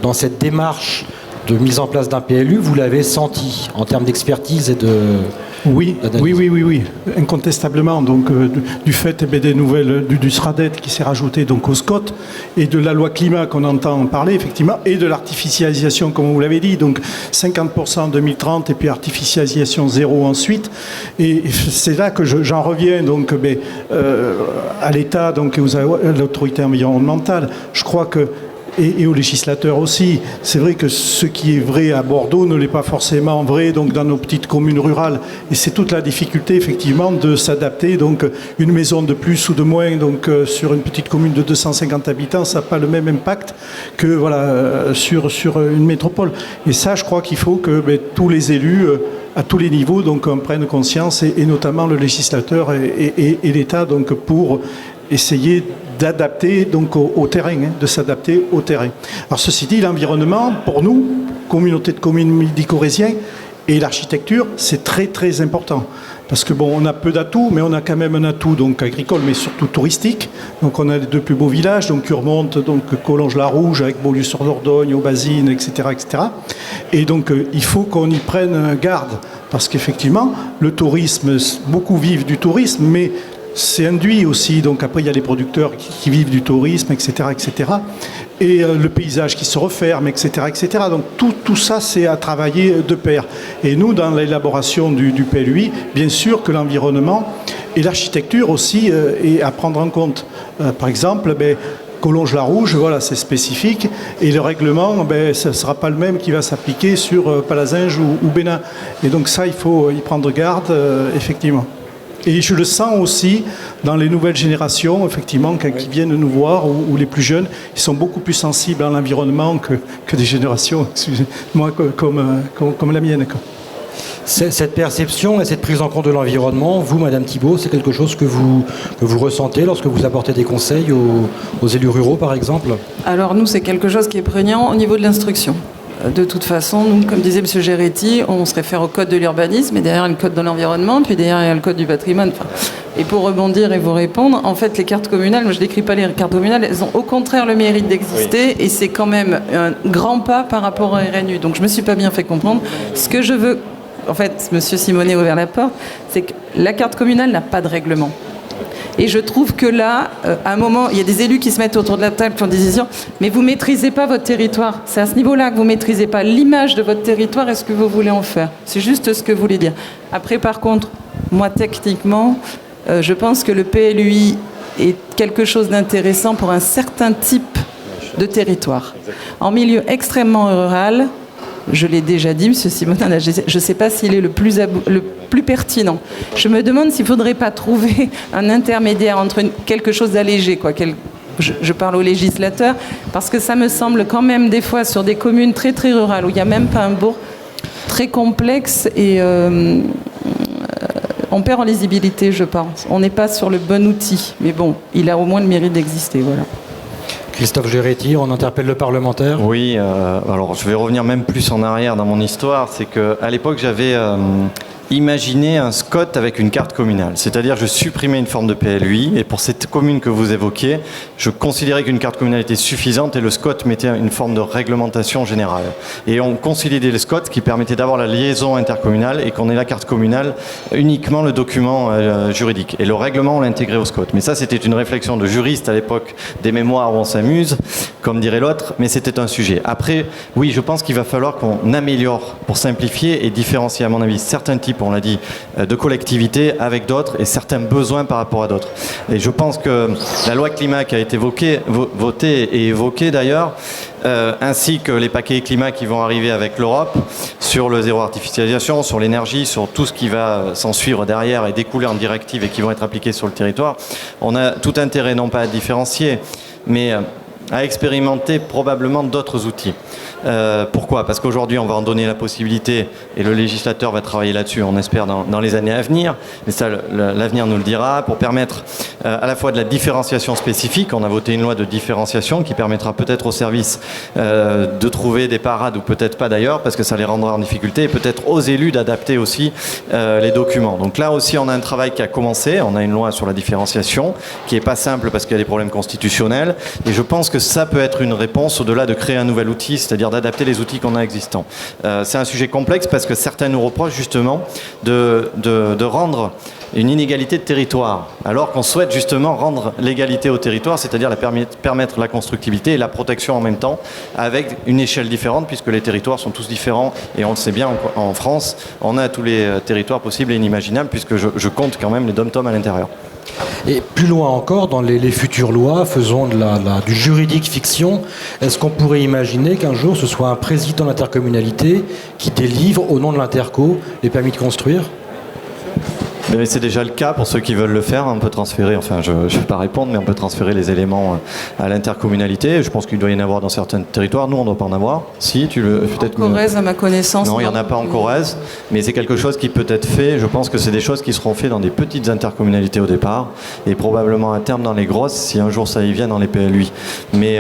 dans cette démarche de mise en place d'un PLU, vous l'avez senti en termes d'expertise et de... Oui, incontestablement. Donc, du fait des nouvelles du SRADET qui s'est rajouté donc au SCOT et de la loi climat qu'on entend parler effectivement et de l'artificialisation comme vous l'avez dit, donc 50% en 2030 et puis artificialisation zéro ensuite. Et c'est là que j'en reviens donc à l'État donc à l'autorité environnementale. Je crois que et aux législateurs aussi. C'est vrai que ce qui est vrai à Bordeaux ne l'est pas forcément vrai donc dans nos petites communes rurales. Et c'est toute la difficulté effectivement de s'adapter. Donc une maison de plus ou de moins donc sur une petite commune de 250 habitants, ça n'a pas le même impact que sur une métropole. Et ça, je crois qu'il faut que tous les élus à tous les niveaux donc en prennent conscience et notamment le législateur et l'État donc pour essayer d'adapter donc au terrain, de s'adapter au terrain. Alors ceci dit, l'environnement, pour nous, communauté de communes midi-corréziens, et l'architecture, c'est très très important. Parce que on a peu d'atouts, mais on a quand même un atout donc agricole, mais surtout touristique. Donc on a les deux plus beaux villages, donc Curmonte, donc Collonges-la-Rouge, avec Beaulieu-sur-Dordogne, Aubazine, etc., etc. Et donc il faut qu'on y prenne garde, parce qu'effectivement, le tourisme, beaucoup vivent du tourisme, mais c'est induit aussi, donc après il y a les producteurs qui vivent du tourisme, etc., etc., et le paysage qui se referme, etc., etc. Donc tout ça, c'est à travailler de pair. Et nous, dans l'élaboration du PLUI, bien sûr que l'environnement et l'architecture aussi est à prendre en compte. Par exemple, Collonges-la-Rouge, voilà, c'est spécifique, et le règlement, ce ne sera pas le même qui va s'appliquer sur Palazinge ou Bénin. Et donc ça, il faut y prendre garde, effectivement. Et je le sens aussi dans les nouvelles générations, effectivement, qui viennent nous voir, ou les plus jeunes, ils sont beaucoup plus sensibles à l'environnement que des générations, excusez-moi, comme la mienne. Cette perception et cette prise en compte de l'environnement, vous, Madame Thibault, c'est quelque chose que vous ressentez lorsque vous apportez des conseils aux élus ruraux, par exemple ? Alors nous, c'est quelque chose qui est prégnant au niveau de l'instruction. De toute façon, nous, comme disait M. Géretti, on se réfère au code de l'urbanisme, et derrière il y a le code de l'environnement, puis derrière il y a le code du patrimoine. Et pour rebondir et vous répondre, en fait, les cartes communales, moi je ne décris pas les cartes communales, elles ont au contraire le mérite d'exister, oui. Et c'est quand même un grand pas par rapport au RNU. Donc je ne me suis pas bien fait comprendre. Ce que je veux, en fait, M. Simonet a ouvert la porte, c'est que la carte communale n'a pas de règlement. Et je trouve que là, à un moment, il y a des élus qui se mettent autour de la table, qui ont des décisions, mais vous ne maîtrisez pas votre territoire. C'est à ce niveau-là que vous ne maîtrisez pas l'image de votre territoire et ce que vous voulez en faire. C'est juste ce que vous voulez dire. Après, par contre, moi, techniquement, je pense que le PLUI est quelque chose d'intéressant pour un certain type de territoire. En milieu extrêmement rural, je l'ai déjà dit, M. Simonet, je ne sais pas s'il est le plus pertinent. Je me demande s'il ne faudrait pas trouver un intermédiaire entre quelque chose d'allégé, quoi. Je parle aux législateurs, parce que ça me semble quand même des fois sur des communes très très rurales, où il n'y a même pas un bourg, très complexe, et on perd en lisibilité, je pense. On n'est pas sur le bon outil, mais bon, il a au moins le mérite d'exister, voilà. Christophe Géretti, on interpelle le parlementaire. Oui, alors je vais revenir même plus en arrière dans mon histoire. C'est qu'à l'époque, j'avais imaginé un SCOT avec une carte communale. C'est-à-dire, je supprimais une forme de PLUI. Et pour cette commune que vous évoquiez, je considérais qu'une carte communale était suffisante et le SCOT mettait une forme de réglementation générale. Et on consolidait le SCOT qui permettait d'avoir la liaison intercommunale et qu'on ait la carte communale uniquement le document juridique. Et le règlement, on l'intégrait au SCOT. Mais ça, c'était une réflexion de juriste à l'époque des mémoires où on s'amuse, comme dirait l'autre, mais c'était un sujet. Après, oui, je pense qu'il va falloir qu'on améliore pour simplifier et différencier, à mon avis, certains types type, on l'a dit, de collectivités avec d'autres et certains besoins par rapport à d'autres. Et je pense que la loi climat qui a été votée et évoquée d'ailleurs, ainsi que les paquets climat qui vont arriver avec l'Europe sur le zéro artificialisation, sur l'énergie, sur tout ce qui va s'en suivre derrière et découler en directives et qui vont être appliquées sur le territoire, on a tout intérêt non pas à différencier, mais à expérimenter probablement d'autres outils. Pourquoi ? Parce qu'aujourd'hui, on va en donner la possibilité, et le législateur va travailler là-dessus, on espère, dans les années à venir, mais ça, l'avenir nous le dira, pour permettre à la fois de la différenciation spécifique. On a voté une loi de différenciation qui permettra peut-être aux services de trouver des parades, ou peut-être pas d'ailleurs, parce que ça les rendra en difficulté, et peut-être aux élus d'adapter aussi les documents. Donc là aussi, on a un travail qui a commencé, on a une loi sur la différenciation, qui n'est pas simple parce qu'il y a des problèmes constitutionnels, et je pense que ça peut être une réponse au-delà de créer un nouvel outil, c'est-à-dire d'adapter les outils qu'on a existants. C'est un sujet complexe parce que certains nous reprochent justement de rendre une inégalité de territoire, alors qu'on souhaite justement rendre l'égalité au territoire, c'est-à-dire permettre la constructibilité et la protection en même temps, avec une échelle différente, puisque les territoires sont tous différents, et on le sait bien, en France, on a tous les territoires possibles et inimaginables, puisque je compte quand même les dom-toms à l'intérieur. Et plus loin encore, dans les futures lois, faisons du juridique fiction, est-ce qu'on pourrait imaginer qu'un jour ce soit un président d'intercommunalité qui délivre au nom de l'interco les permis de construire ? Mais c'est déjà le cas pour ceux qui veulent le faire. On peut transférer, enfin je ne vais pas répondre, mais on peut transférer les éléments à l'intercommunalité. Je pense qu'il doit y en avoir dans certains territoires. Nous, on ne doit pas en avoir. Si, peut-être. En Corrèze, à ma connaissance. Non, il n'y en a pas en Corrèze, mais c'est quelque chose qui peut être fait. Je pense que c'est des choses qui seront faites dans des petites intercommunalités au départ, et probablement à terme dans les grosses, si un jour ça y vient dans les PLUI. Mais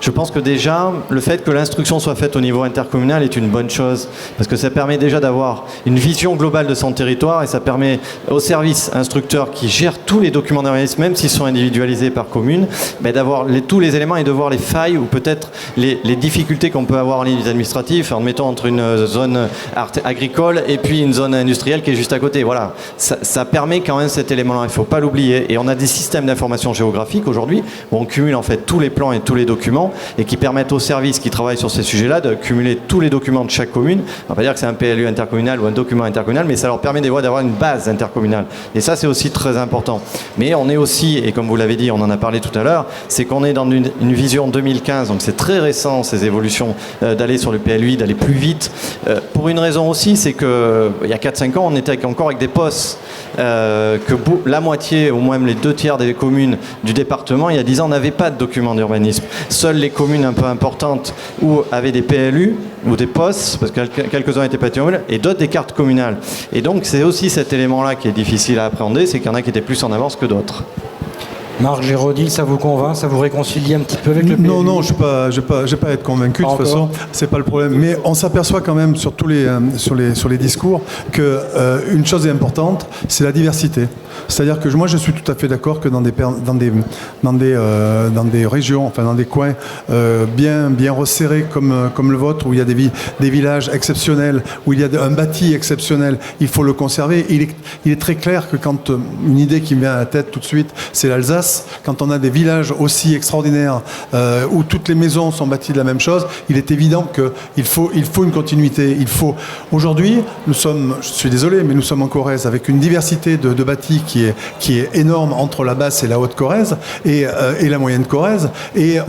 je pense que déjà, le fait que l'instruction soit faite au niveau intercommunal est une bonne chose, parce que ça permet déjà d'avoir une vision globale de son territoire, et ça permet aux services instructeurs qui gèrent tous les documents d'urbanisme, même s'ils sont individualisés par commune, d'avoir tous les éléments et de voir les failles ou peut-être les difficultés qu'on peut avoir en ligne administrative en mettant entre une zone agricole et puis une zone industrielle qui est juste à côté. Voilà, ça permet quand même cet élément-là, il ne faut pas l'oublier. Et on a des systèmes d'information géographique aujourd'hui où on cumule en fait tous les plans et tous les documents, et qui permettent aux services qui travaillent sur ces sujets-là de cumuler tous les documents de chaque commune. On va pas dire que c'est un PLU intercommunal ou un document intercommunal, mais ça leur permet d'avoir une base intercommunale. Et ça, c'est aussi très important. Mais on est aussi, et comme vous l'avez dit, on en a parlé tout à l'heure, c'est qu'on est dans une vision 2015, donc c'est très récent ces évolutions, d'aller sur le PLUI, d'aller plus vite. Pour une raison aussi, c'est qu'il y a 4-5 ans, on était encore avec des POS, que la moitié, ou même les 2/3 des communes du département, il y a 10 ans, n'avaient pas de document d'urbanisme. Seules les communes un peu importantes avaient des PLU ou des POS, parce que quelques-uns étaient patrimoniaux, et d'autres des cartes communales. Et donc, c'est aussi cet élément-là qui est difficile à appréhender, c'est qu'il y en a qui étaient plus en avance que d'autres. Marc Géraudy, ça vous convainc? Ça vous réconcilie un petit peu avec le PLU? Non, je ne vais pas être convaincu, de toute façon, c'est pas le problème. Mais on s'aperçoit quand même sur les discours qu'une chose est importante, c'est la diversité. C'est-à-dire que moi, je suis tout à fait d'accord que dans des régions, enfin dans des coins bien resserrés comme le vôtre, où il y a des villages exceptionnels, où il y a un bâti exceptionnel, il faut le conserver. Il est très clair que quand une idée qui me vient à la tête tout de suite, c'est l'Alsace. Quand on a des villages aussi extraordinaires où toutes les maisons sont bâties de la même chose, il est évident qu'il faut une continuité. Aujourd'hui, je suis désolé, mais nous sommes en Corrèze avec une diversité de bâtis qui est énorme entre la basse et la haute Corrèze et la moyenne Corrèze. Et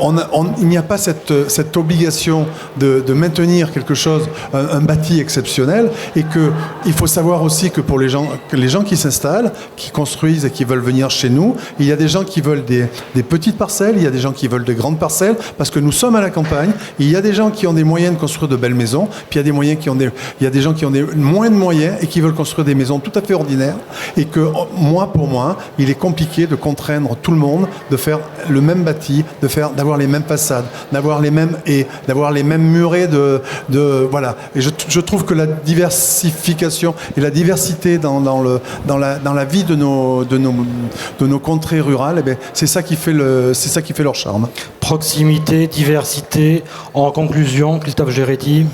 il n'y a pas cette obligation de maintenir quelque chose, un bâti exceptionnel, et qu'il faut savoir aussi que pour les gens qui s'installent, qui construisent et qui veulent venir chez nous, il y a des gens qui veulent des petites parcelles, il y a des gens qui veulent de grandes parcelles, parce que nous sommes à la campagne, il y a des gens qui ont des moyens de construire de belles maisons, puis il y a des gens qui ont moins de moyens et qui veulent construire des maisons tout à fait ordinaires, et que pour moi, il est compliqué de contraindre tout le monde de faire le même bâti, d'avoir les mêmes façades, d'avoir les mêmes haies, d'avoir les mêmes murets voilà. Et je trouve que la diversification et la diversité dans la vie de nos contrées rurales, c'est ça qui fait leur charme. Proximité, diversité. En conclusion, Christophe Géretti.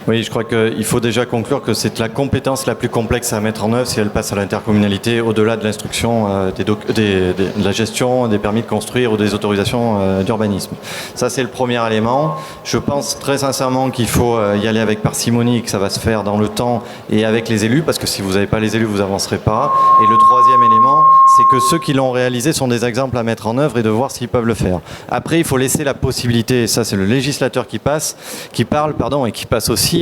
Oui, je crois qu'il faut déjà conclure que c'est la compétence la plus complexe à mettre en œuvre si elle passe à l'intercommunalité, au-delà de l'instruction, de la gestion des permis de construire ou des autorisations d'urbanisme. Ça, c'est le premier élément. Je pense très sincèrement qu'il faut y aller avec parcimonie, que ça va se faire dans le temps et avec les élus, parce que si vous n'avez pas les élus, vous n'avancerez pas. Et le troisième élément, c'est que ceux qui l'ont réalisé sont des exemples à mettre en œuvre et de voir s'ils peuvent le faire. Après, il faut laisser la possibilité, et ça c'est le législateur qui parle, et qui passe aussi,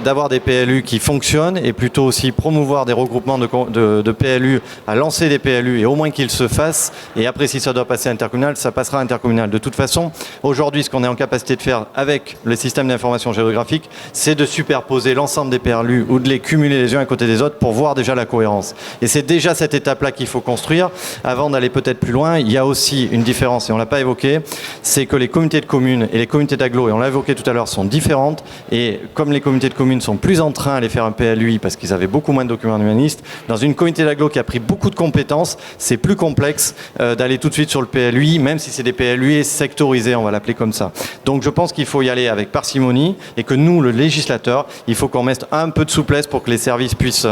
d'avoir des PLU qui fonctionnent et plutôt aussi promouvoir des regroupements de PLU, à lancer des PLU et au moins qu'ils se fassent. Et après, si ça doit passer intercommunal, ça passera intercommunal. De toute façon, aujourd'hui, ce qu'on est en capacité de faire avec le système d'information géographique, c'est de superposer l'ensemble des PLU ou de les cumuler les uns à côté des autres pour voir déjà la cohérence. Et c'est déjà cette étape-là qu'il faut construire. Avant d'aller peut-être plus loin, il y a aussi une différence, et on ne l'a pas évoqué, c'est que les communautés de communes et les communautés d'agglo, et on l'a évoqué tout à l'heure, sont différentes. Et comme les communautés de communes sont plus en train d'aller faire un PLUI parce qu'ils avaient beaucoup moins de documents humanistes, dans une communauté d'agglo qui a pris beaucoup de compétences, c'est plus complexe d'aller tout de suite sur le PLUI, même si c'est des PLUI sectorisés, on va l'appeler comme ça. Donc je pense qu'il faut y aller avec parcimonie et que nous, le législateur, il faut qu'on mette un peu de souplesse pour que les services puissent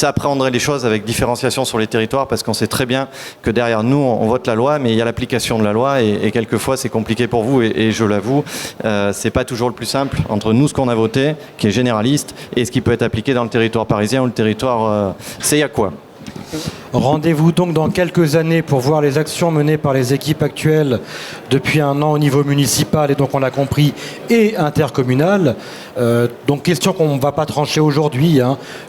appréhender les choses avec différenciation sur les territoires, parce qu'on sait très bien que derrière nous, on vote la loi, mais il y a l'application de la loi et quelquefois c'est compliqué pour vous et je l'avoue, c'est pas toujours le plus simple entre nous, ce qu'on a voté, qui est généraliste, et ce qui peut être appliqué dans le territoire parisien ou le territoire... c'est y a quoi. Rendez-vous donc dans quelques années pour voir les actions menées par les équipes actuelles depuis un an au niveau municipal et donc on l'a compris et intercommunal. Donc question qu'on ne va pas trancher aujourd'hui.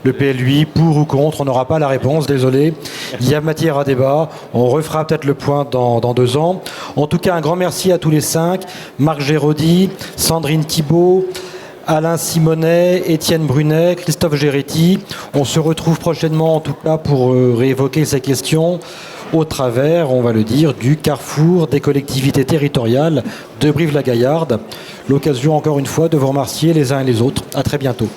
Le PLUI, pour ou contre, on n'aura pas la réponse, désolé. Il y a matière à débat. On refera peut-être le point dans 2 ans. En tout cas, un grand merci à tous les 5. Marc Géraudy, Sandrine Thibault, Alain Simonet, Étienne Brunet, Christophe Géretti. On se retrouve prochainement en tout cas pour réévoquer ces questions au travers, on va le dire, du carrefour des collectivités territoriales de Brive-la-Gaillarde. L'occasion encore une fois de vous remercier les uns et les autres. À très bientôt.